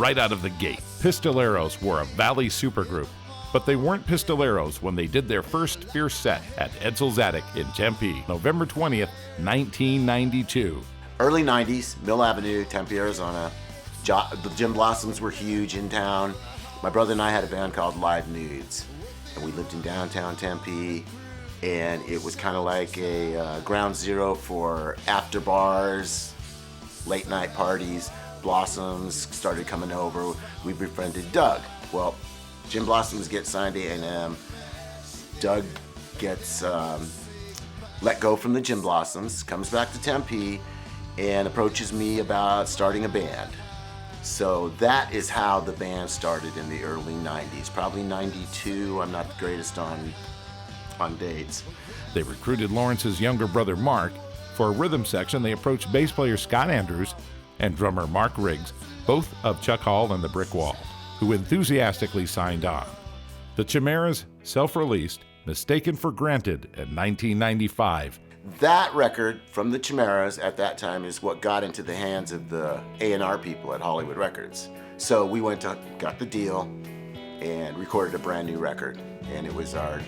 right out of the gate. Pistoleros were a Valley supergroup, but they weren't Pistoleros when they did their first fierce set at Edsell's Attic in Tempe, November 20th, 1992. Early 90s, Mill Avenue, Tempe, Arizona. The Gin Blossoms were huge in town. My brother and I had a band called Live Nudes, and we lived in downtown Tempe, and it was kind of like a ground zero for after bars, late night parties. Blossoms started coming over. We befriended Doug. Well, Gin Blossoms get signed to A&M. Doug gets let go from the Gin Blossoms, comes back to Tempe, and approaches me about starting a band. So that is how the band started in the early 90s, probably 92. I'm not the greatest on dates. They recruited Lawrence's younger brother Mark. For a rhythm section, they approached bass player Scott Andrews and drummer Mark Riggs, both of Chuck Hall and the Brick Wall, who enthusiastically signed on. The Chimeras self-released Mistaken for Granted in 1995. That record from the Chimeras at that time is what got into the hands of the A&R people at Hollywood Records. So we got the deal and recorded a brand new record. And it was our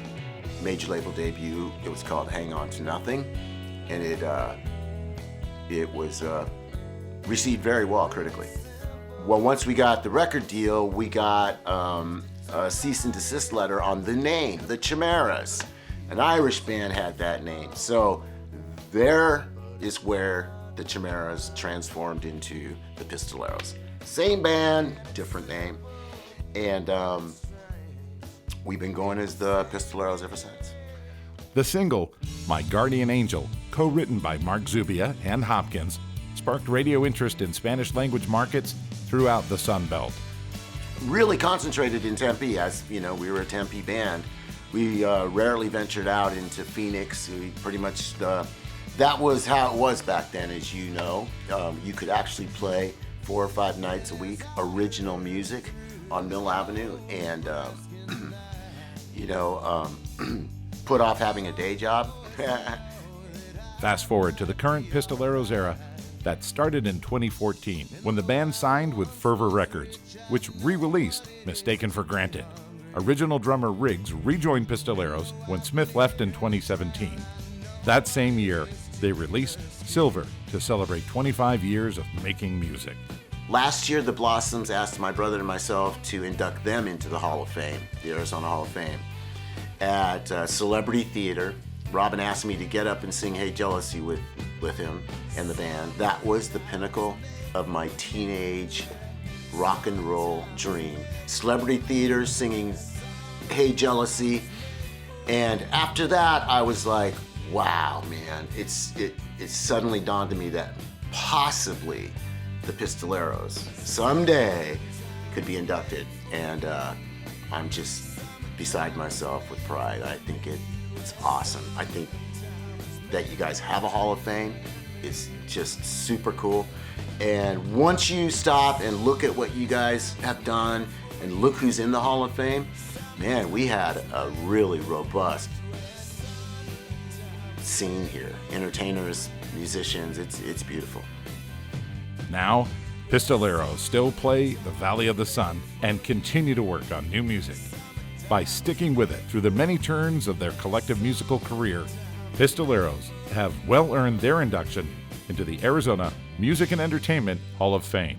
major label debut. It was called Hang On to Nothing. And it was received very well critically. Well, once we got the record deal, we got a cease and desist letter on the name, the Chimeras. An Irish band had that name. So there is where the Chimeras transformed into the Pistoleros. Same band, different name. And we've been going as the Pistoleros ever since. The single, My Guardian Angel, co-written by Mark Zubia and Hopkins, sparked radio interest in Spanish language markets throughout the Sun Belt. Really concentrated in Tempe, as you know, we were a Tempe band. We rarely ventured out into Phoenix. We pretty much, that was how it was back then, as you know. You could actually play 4 or 5 nights a week, original music on Mill Avenue, and put off having a day job. Fast forward to the current Pistoleros era that started in 2014 when the band signed with Fervor Records, which re-released Mistaken for Granted. Original drummer Riggs rejoined Pistoleros when Smith left in 2017. That same year, they released Silver to celebrate 25 years of making music. Last year, the Blossoms asked my brother and myself to induct them into the Hall of Fame, the Arizona Hall of Fame. At Celebrity Theater, Robin asked me to get up and sing Hey Jealousy with him and the band. That was the pinnacle of my teenage rock and roll dream. Celebrity Theater singing Hey Jealousy. And after that, I was like, wow, man, it suddenly dawned on me that possibly the Pistoleros someday could be inducted. And I'm just beside myself with pride. I think it's awesome. I think that you guys have a Hall of Fame. It's just super cool. And once you stop and look at what you guys have done and look who's in the Hall of Fame, man, we had a really robust scene here. Entertainers, musicians, it's beautiful. Now, Pistoleros still play the Valley of the Sun and continue to work on new music. By sticking with it through the many turns of their collective musical career, Pistoleros have well earned their induction into the Arizona Music and Entertainment Hall of Fame.